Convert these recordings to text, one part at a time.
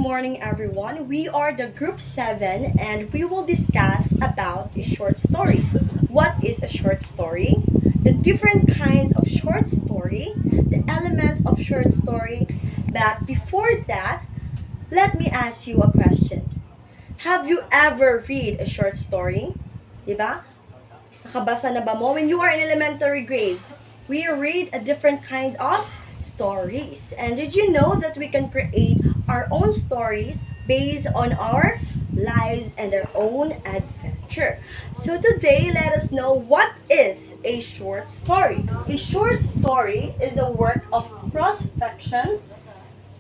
morning everyone. We are the group 7 and we will discuss about a short story. What is a short story? The different kinds of short story, the elements of short story. But before that, let me ask you a question. Have you ever read a short story? Diba? Nakabasa na ba mo? When you are in elementary grades, we read a different kind of stories. And did you know that we can create our own stories based on our lives and our own adventure? So today, let us know what is a short story. A short story is a work of prose fiction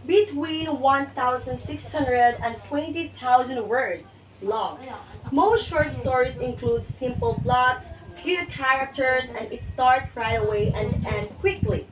between 1,600 and 20,000 words long. Most short stories include simple plots, few characters, and it starts right away and end quickly.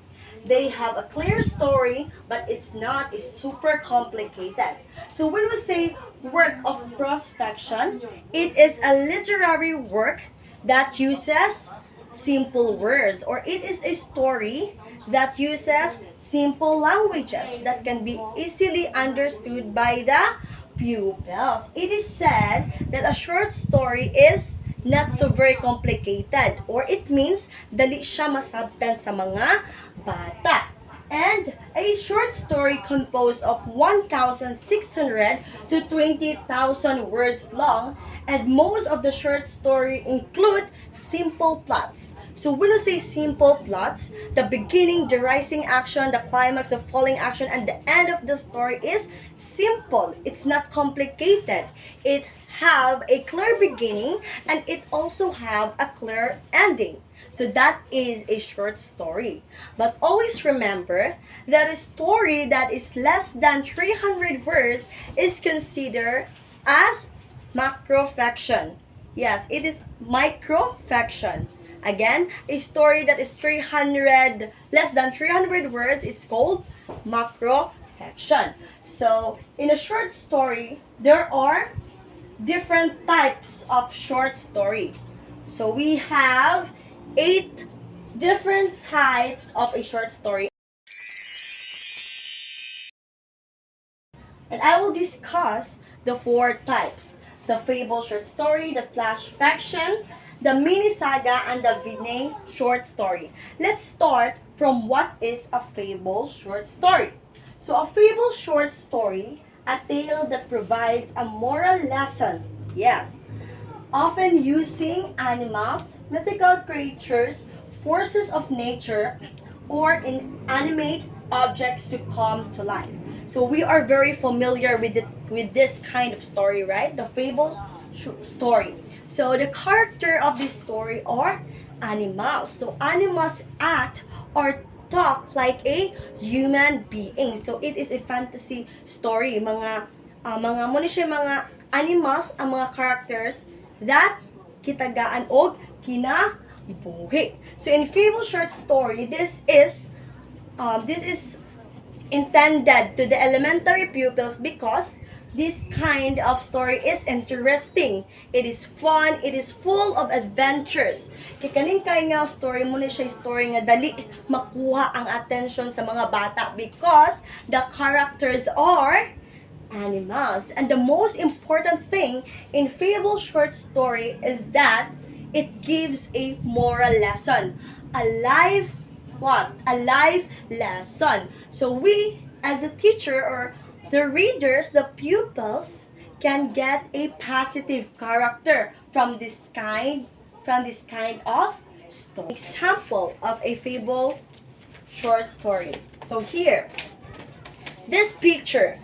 They have a clear story, but it's not super complicated. So when we say work of prose fiction, it is a literary work that uses simple words, or it is a story that uses simple languages that can be easily understood by the pupils. It is said that a short story is not so very complicated, or it means dali siya masabtan sa mga bata. And a short story composed of 1,600 to 20,000 words long, and most of the short story include simple plots. So when we say simple plots, the beginning, the rising action, the climax, the falling action, and the end of the story is simple. It's not complicated. It have a clear beginning and it also have a clear ending. So that is a short story. But always remember that a story that is less than 300 words is considered as macrofiction. Yes, it is microfiction. Again, a story that is less than 300 words is called macrofiction. So, in a short story, there are different types of short story. So, we have 8 different types of a short story. And I will discuss the 4 types. The fable short story, the flash fiction, the mini saga, and the vignette short story. Let's start from what is a fable short story. So a fable short story, a tale that provides a moral lesson. Yes. Often using animals, mythical creatures, forces of nature, or inanimate objects to come to life. So we are very familiar with this kind of story, right? The fable story. So the character of this story are animals. So animals act or talk like a human being. So it is a fantasy story. Mga animals ang mga characters that kitagaan og kinabuhi. So in fable short story, this is intended to the elementary pupils because this kind of story is interesting. It is fun. It is full of adventures. Kaya kaning nga story mo na siya story nga dali makuha ang attention sa mga bata because the characters are animals. And the most important thing in fable short story is that it gives a moral lesson. A life lesson. So we as a teacher or the readers, the pupils can get a positive character from this kind of story. Example of a fable short story. So here, this picture,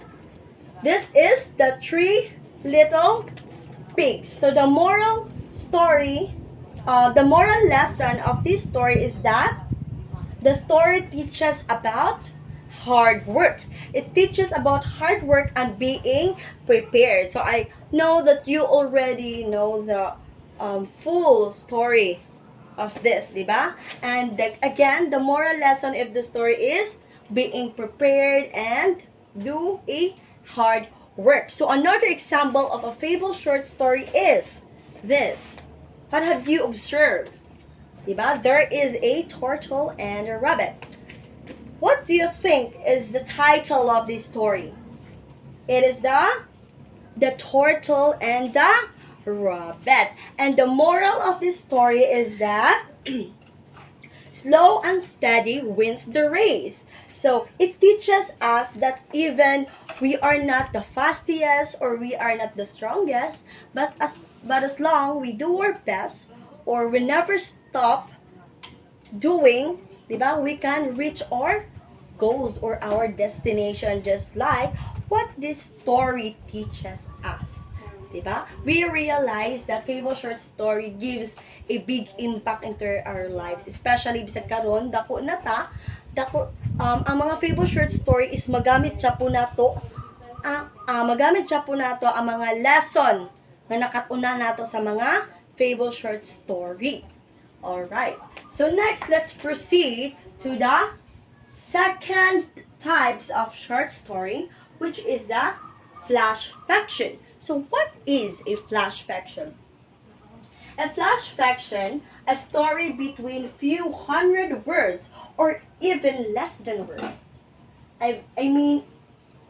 this is the 3 little pigs. So the moral lesson of this story is that the story teaches about hard work. It teaches about hard work and being prepared. So I know that you already know the full story of this, diba? And again, the moral lesson of the story is being prepared and do a hard work. So another example of a fable short story is this. What have you observed? Diba? There is a turtle and a rabbit. What do you think is the title of this story? It is the turtle and the rabbit. And the moral of this story is that slow and steady wins the race. So it teaches us that even we are not the fastest or we are not the strongest, but as long we do our best or we never stop doing, 'di ba? We can reach our goals or our destination just like what this story teaches us. 'Di ba? We realize that Fable Short Story gives a big impact into our lives, especially bisag karon dako na ta, ang mga Fable Short Story is magamit siya po nato ang mga lesson na nakatuna nato sa mga Fable Short Story. Alright. So next, let's proceed to the second types of short story, which is the flash fiction. So what is a flash fiction? A flash fiction, a story between few hundred words or even less than words. I mean,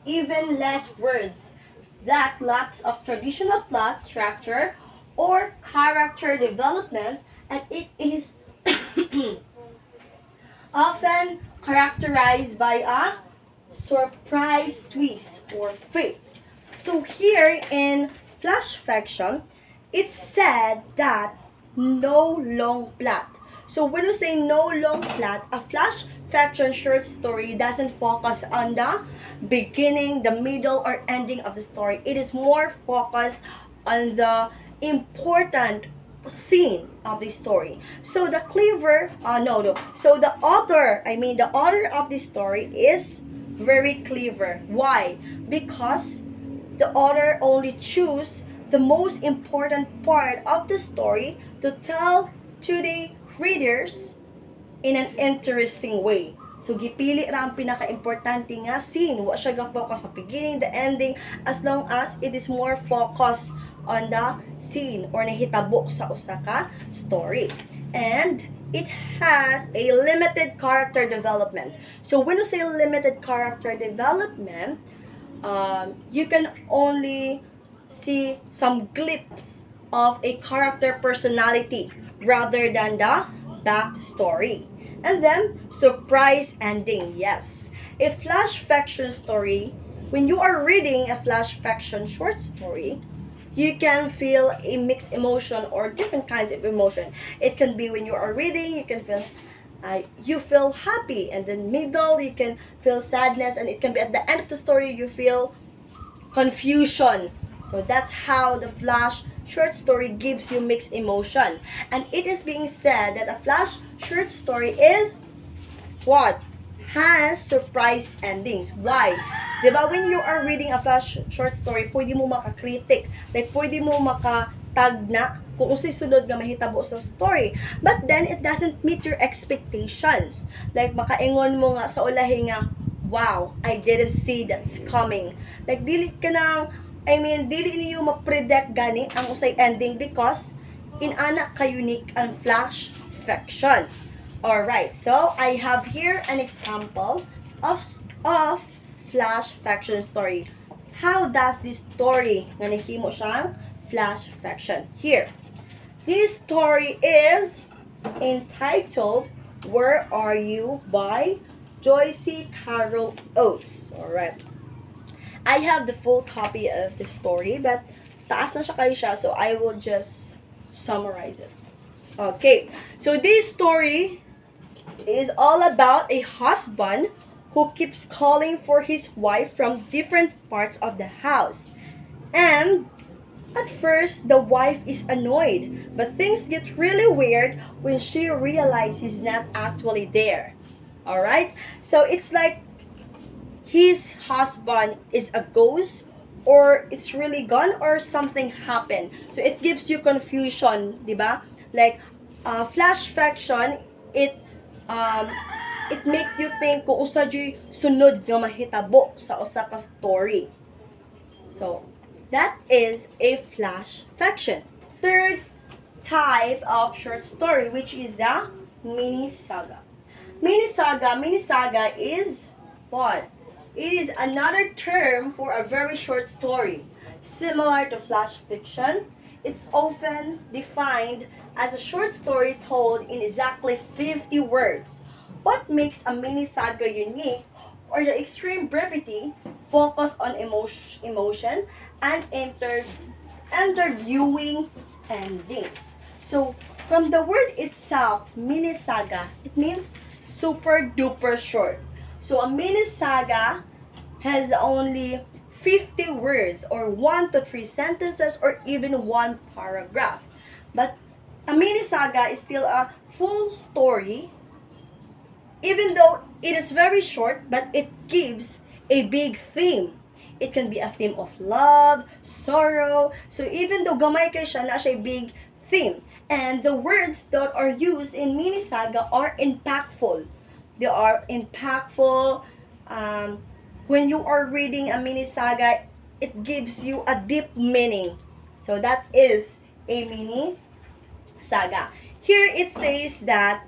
even less words that lacks of traditional plot structure or character developments, and it is often characterized by a surprise twist or fate. So here in flash fiction, it said that no long plot. So when we say no long plot, a flash fiction short story doesn't focus on the beginning, the middle, or ending of the story. It is more focused on the important scene of the story. So the So the author of this story is very clever. Why? Because the author only choose the most important part of the story to tell to the readers in an interesting way. So, gipili ra ang pinaka-importante nga scene. Wa siya ga-focus sa beginning, the ending, as long as it is more focused on the scene or nahitabo sa usa ka story. And it has a limited character development. So, when you say limited character development, you can only see some glimpse of a character personality rather than the backstory. And then, surprise ending. Yes. A flash fiction story, when you are reading a flash fiction short story, you can feel a mixed emotion or different kinds of emotion. It can be when you are reading, you feel happy, and then middle, you can feel sadness, and it can be at the end of the story, you feel confusion. So that's how the flash short story gives you mixed emotion. And it is being said that a flash short story is what? Has surprise endings. Why? Diba when you are reading a flash short story, pwede mo makakritik. Like, pwede mo makatag na kung unsay sunod nga mahitabo sa story. But then, it doesn't meet your expectations. Like, makaingon mo nga sa ulahi nga, wow, I didn't see that's coming. Like, dili niyo ma-predict gani ang usay ending because inana ka unique ang flash fiction. Alright, so I have here an example of flash fiction story. How does this story nga nahimo siyang flash fiction? Here, this story is entitled Where Are You by Joyce Carol Oates. Alright. I have the full copy of the story, but taas na siya kayo siya, so I will just summarize it. Okay, so this story is all about a husband who keeps calling for his wife from different parts of the house. And at first, the wife is annoyed, but things get really weird when she realizes he's not actually there. Alright? So it's like his husband is a ghost, or it's really gone, or something happened. So it gives you confusion, di ba? Like, flash fiction, it make you think kung usa jud sunod nga mahitabo sa usa ka story. So that is a flash fiction. Third type of short story, which is the mini saga. Mini saga is what? It is another term for a very short story. Similar to flash fiction, it's often defined as a short story told in exactly 50 words. What makes a mini saga unique or the extreme brevity focus on emotion and interviewing endings. So, from the word itself, mini saga, it means super duper short. So, a mini saga has only 50 words or 1 to 3 sentences or even one paragraph. But a mini saga is still a full story, even though it is very short, but it gives a big theme. It can be a theme of love, sorrow. So even though gamay kay siya, na siya big theme. And the words that are used in mini saga are impactful. They are impactful. When you are reading a mini saga, it gives you a deep meaning. So that is a mini saga. Here it says that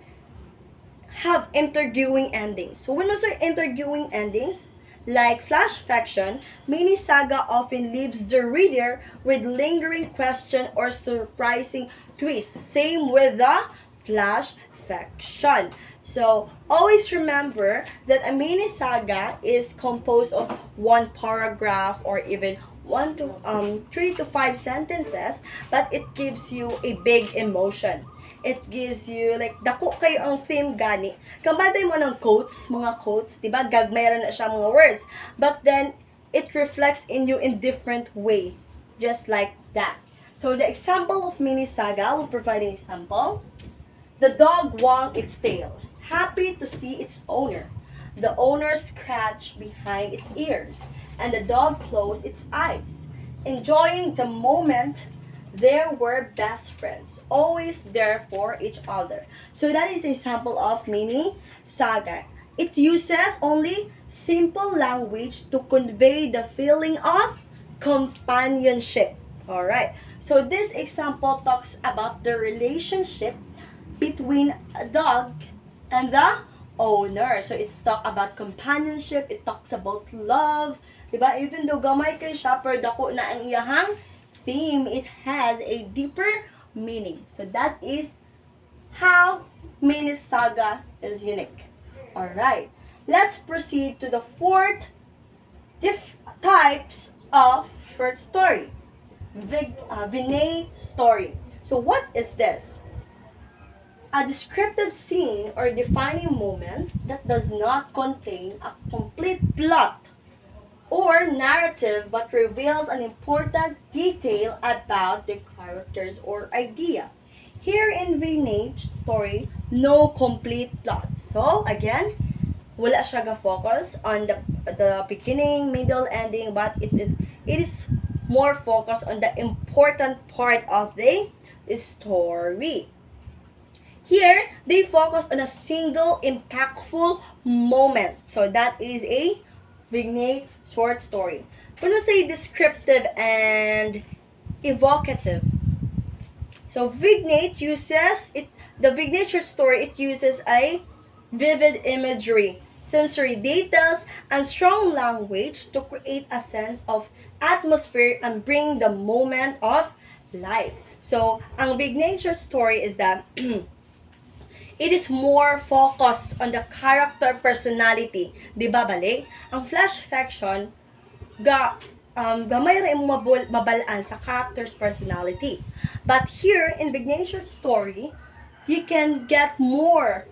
have interviewing endings. So when we say interviewing endings, like flash fiction, mini saga often leaves the reader with lingering question or surprising twist. Same with the flash fiction. So always remember that a mini saga is composed of one paragraph or even 3 to 5 sentences, but it gives you a big emotion. It gives you, like, dako kayo ang theme gani. Kamatay mo ng quotes, mga quotes, diba? Gagmayroon na siya mga words. But then, it reflects in you in different way. Just like that. So, the example of mini saga, I will provide an example. The dog wagged its tail, happy to see its owner. The owner scratched behind its ears, and the dog closed its eyes. Enjoying the moment, they were best friends, always there for each other. So that is an example of mini saga. It uses only simple language to convey the feeling of companionship. Alright, so this example talks about the relationship between a dog and the owner. So it's talk about companionship, it talks about love. Diba? Even though gamay kay siya, pero dako na ang iyahang theme, it has a deeper meaning. So that is how mini saga is unique. Alright, let's proceed to the fourth types of short story. Vignette story. So what is this? A descriptive scene or defining moments that does not contain a complete plot or narrative but reveals an important detail about the characters or idea. Here in Vignette story, no complete plot. So again, wala siya ga-focus on the beginning, middle, ending, but it is more focused on the important part of the story. Here, they focus on a single impactful moment. So that is a vignette short story. When we say descriptive and evocative, so vignette uses the vignette short story, it uses a vivid imagery, sensory details, and strong language to create a sense of atmosphere and bring the moment of life. So, ang vignette short story is that it is more focused on the character personality. Di ba, bali? Ang flash fiction, gamay rin mo mabalaan sa character's personality. But here, in Vignette short story, you can get more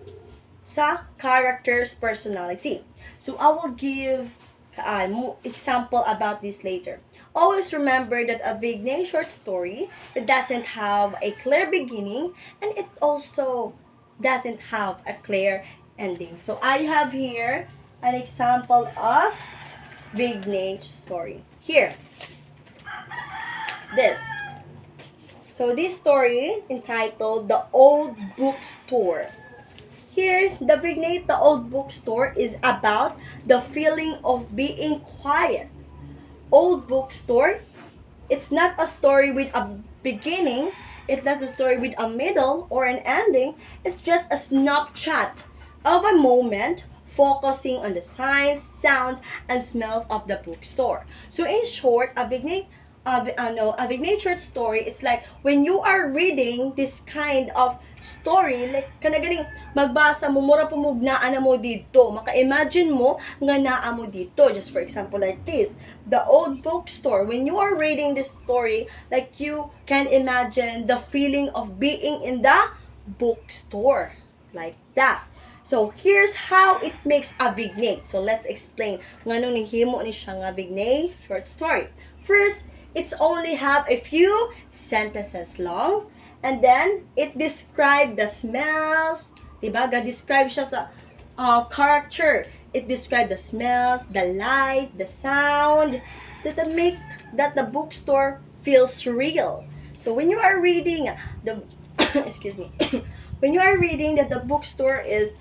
sa character's personality. So, I will give example about this later. Always remember that a Vignette short story, it doesn't have a clear beginning, and it also doesn't have a clear ending. So I have here an example of vignette story. Here, this. So this story entitled The Old Bookstore. Here, the vignette, The Old Bookstore, is about the feeling of being quiet. Old bookstore, it's not a story with a beginning, it's not a story with a middle or an ending. It's just a snapshot of a moment focusing on the signs, sounds, and smells of the bookstore. So in short, a Vignette short story, it's like when you are reading this kind of story, like kanagaling magbasa mo, mura pumugnaan na mo dito. Maka-imagine mo nga naa mo dito. Just for example, like this, the old bookstore. When you are reading this story, like you can imagine the feeling of being in the bookstore. Like that. So, here's how it makes a vignette. So, let's explain nganong nihimo ni siya nga vignette short story. First, it's only have a few sentences long, and then it describe the smells, diba? Ga-describe siya sa character. It describe the smells, the light, the sound that make that the bookstore feels real. So when you are reading the excuse me, when you are reading that the bookstore is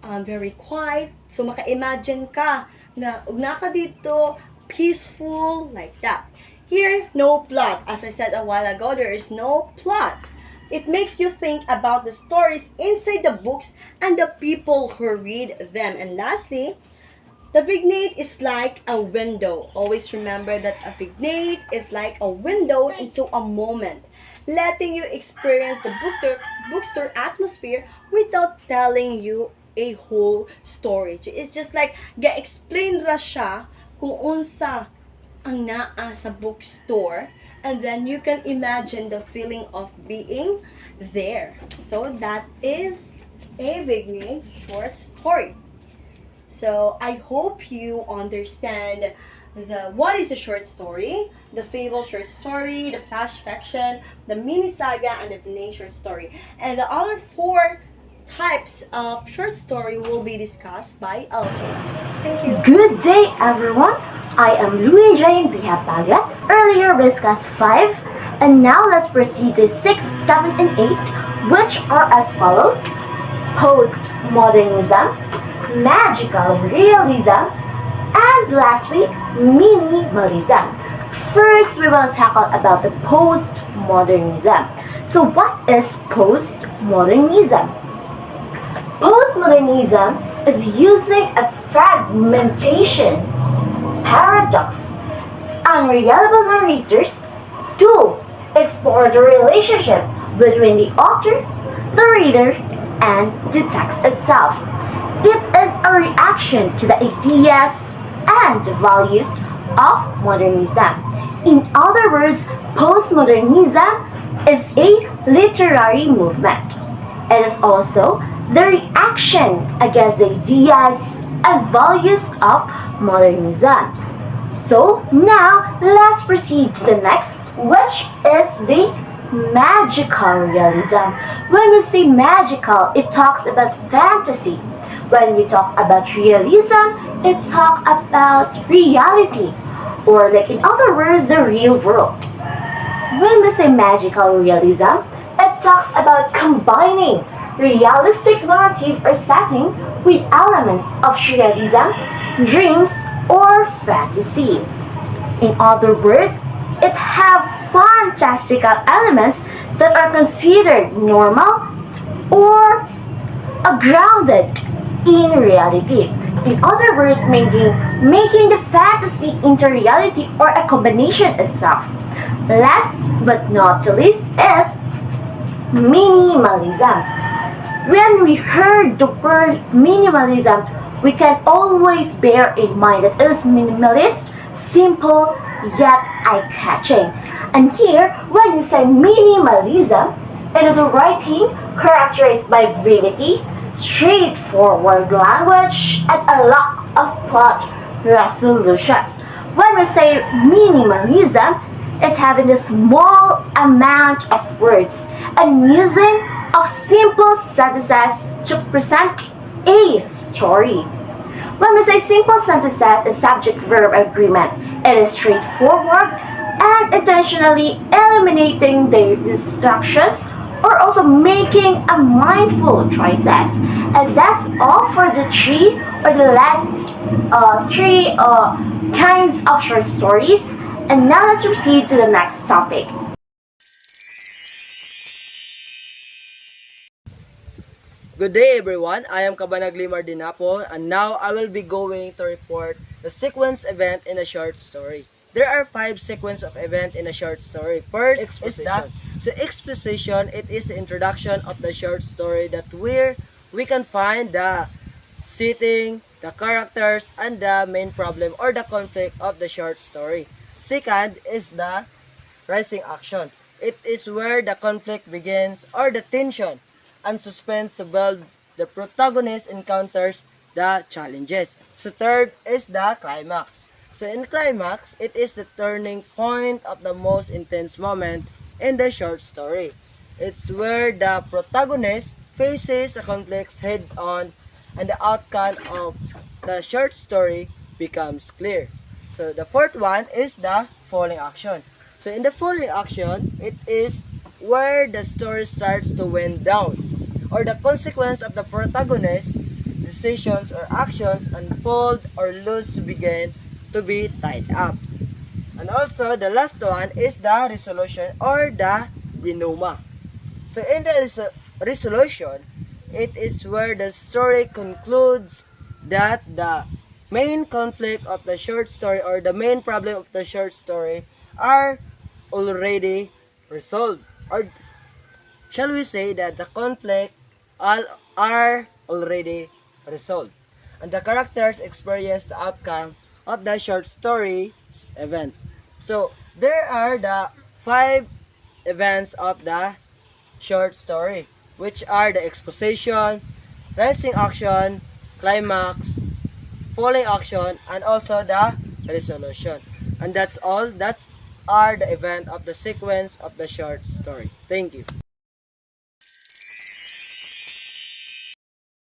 very quiet, so maka-imagine ka na ugna ka dito, peaceful, like that. Here, no plot. As I said a while ago, there is no plot. It makes you think about the stories inside the books and the people who read them. And lastly, the vignette is like a window. Always remember that a vignette is like a window into a moment, letting you experience the bookstore atmosphere without telling you a whole story. It's just like ga-explain ra siya kung unsa ang naa sa bookstore, and then you can imagine the feeling of being there. So that is a vignette short story. So I hope you understand what is a short story, the fable short story, the flash fiction, the mini saga, and the vignette short story. And the other four types of short story will be discussed by LJ. Thank you. Good day, everyone. I am Louis Jane Bihapagat. Earlier we discussed 5, and now let's proceed to 6, 7, and 8, which are as follows: postmodernism, magical realism, and lastly, minimalism. First, we will tackle about the postmodernism. So what is postmodernism? Postmodernism is using a fragmentation, paradox, unreliable narrators to explore the relationship between the author, the reader, and the text itself. It is a reaction to the ideas and values of modernism. In other words, postmodernism is a literary movement. It is also the reaction against the ideas and values of modernism. So now let's proceed to the next, which is the magical realism. When we say magical, it talks about fantasy. When we talk about realism, it talks about reality, or like in other words, the real world. When we say magical realism, it talks about combining realistic narrative or setting with elements of surrealism, dreams, or fantasy. In other words, it have fantastical elements that are considered normal or grounded in reality. In other words, making the fantasy into reality or a combination itself. Last but not least is minimalism. When we heard the word minimalism, we can always bear in mind that it is minimalist, simple, yet eye-catching. And here, when we say minimalism, it is a writing characterized by brevity, straightforward language, and a lack of plot resolutions. When we say minimalism, it's having a small amount of words and using of simple sentences to present a story. When we say simple sentences, a subject-verb agreement, it is straightforward and intentionally eliminating the distractions or also making a mindful choices. And that's all for the three kinds of short stories. And now let's proceed to the next topic. Good day everyone, I am Kabanagli Mardinapo and now I will be going to report the sequence event in a short story. There are 5 sequence of event in a short story. First is the exposition. It is the introduction of the short story that where we can find the setting, the characters, and the main problem or the conflict of the short story. Second is the rising action. It is where the conflict begins or the tension and suspense to build the protagonist encounters the challenges. So third is the climax. So in climax, it is the turning point of the most intense moment in the short story. It's where the protagonist faces the conflicts head on and the outcome of the short story becomes clear. So the fourth one is the falling action. So in the falling action, it is where the story starts to wind down or the consequence of the protagonist's decisions or actions unfold or lose to begin to be tied up. And also the last one is the resolution or the denouement. So in the resolution, it is where the story concludes that the main conflict of the short story or the main problem of the short story are already resolved. Or shall we say that the conflict all are already resolved. And the characters experience the outcome of the short story's event. So there are the 5 events of the short story, which are the exposition, rising action, climax, falling action, and also the resolution. And that's all. That's are the event of the sequence of the short story. Thank you.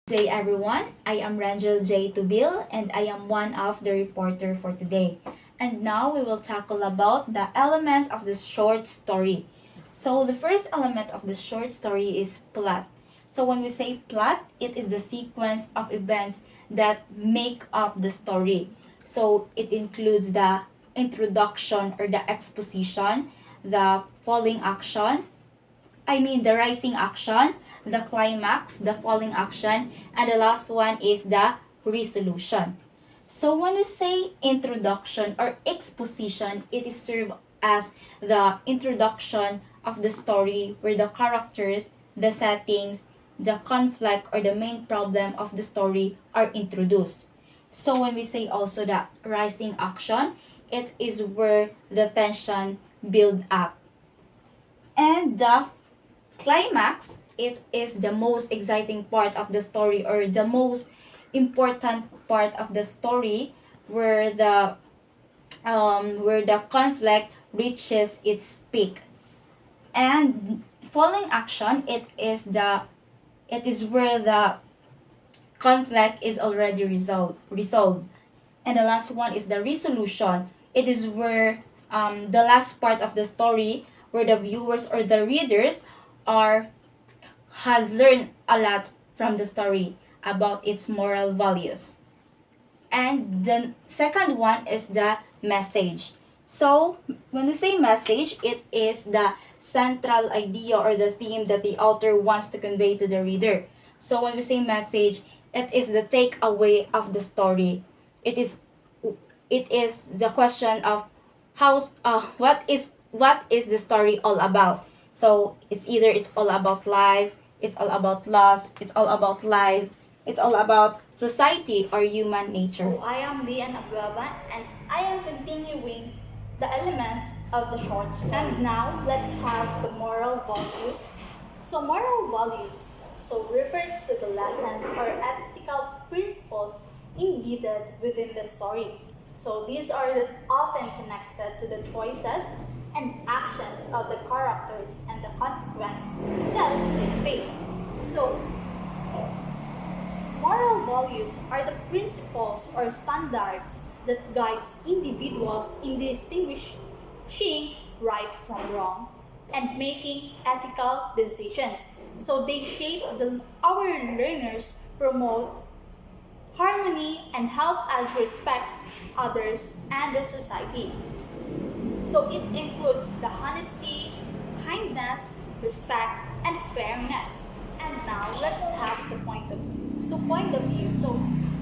Good day everyone, I am Rangel J. Tubil and I am one of the reporter for today. And now we will tackle about the elements of the short story. So the first element of the short story is plot. So when we say plot, it is the sequence of events that make up the story. So it includes the introduction or the exposition, the falling action, the rising action, the climax, the falling action, and the last one is the resolution. So when we say introduction or exposition, it is served as the introduction of the story where the characters, the settings, the conflict or the main problem of the story are introduced. So when we say also the rising action, it is where the tension build up. And the climax, it is the most exciting part of the story or the most important part of the story where the conflict reaches its peak. And falling action, it is where the conflict is already resolved. And the last one is the resolution. It is where the last part of the story where the viewers or the readers are has learned a lot from the story about its moral values. And the second one is the message. So when we say message, it is the central idea or the theme that the author wants to convey to the reader. So when we say message, it is the takeaway of the story. It is the question of what is the story all about. So it's all about life, it's all about loss, it's all about life, it's all about society or human nature. So I am Lian Abuaba and I am continuing the elements of the short story. And now let's have the moral values. So moral values refers to the lessons or ethical principles embedded within the story. So these are often connected to the choices and actions of the characters and the consequences they face. So moral values are the principles or standards that guides individuals in distinguishing right from wrong and making ethical decisions. So they shape our learners, promote harmony, and help us respect others and the society. So it includes the honesty, kindness, respect, and fairness. And And now let's have the point of view. So point of view, so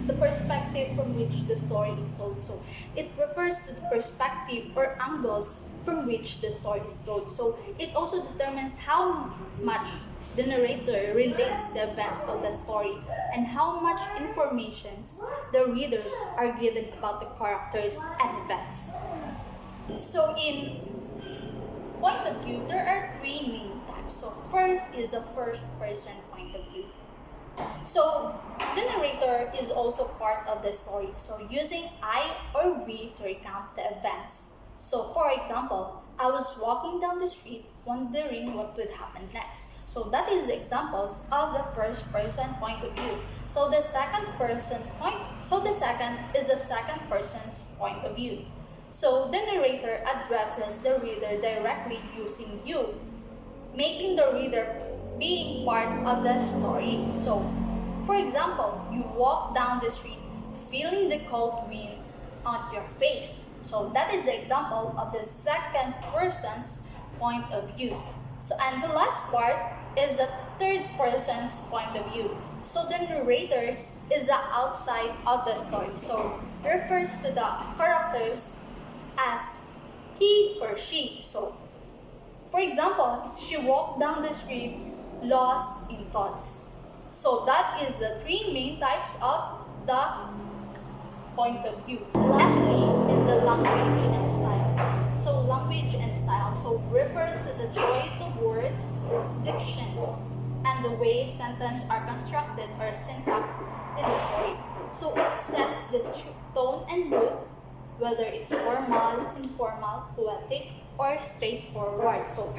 the perspective from which the story is told. So it refers to the perspective or angles from which the story is told. So it also determines how much the narrator relates the events of the story and how much information the readers are given about the characters and events. So in point of view, there are three main types. So first is a first person point of view. So the narrator is also part of the story. So using I or we to recount the events. So for example, I was walking down the street wondering what would happen next. So that is examples of the first person point of view. So the second is the second person's point of view. So the narrator addresses the reader directly using you, making the reader being part of the story. So, for example, you walk down the street feeling the cold wind on your face. So that is the example of the second person's point of view. So, and the last part is the third person's point of view. So the narrators is the outside of the story. So refers to the characters as he or she. So for example, she walked down the street lost in thoughts. So that is the three main types of the point of view. Lastly is the language and style. So language and style refers to the choice of words, diction, and the way sentences are constructed or syntax in the story. So it sets the tone and mood, whether it's formal, informal, poetic, or straightforward. So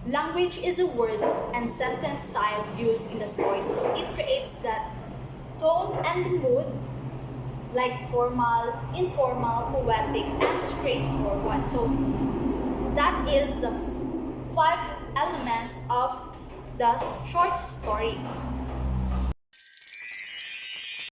language is the words and sentence style used in the story. So it creates that tone and mood like formal, informal, poetic, and straightforward. So that is the five elements of the short story.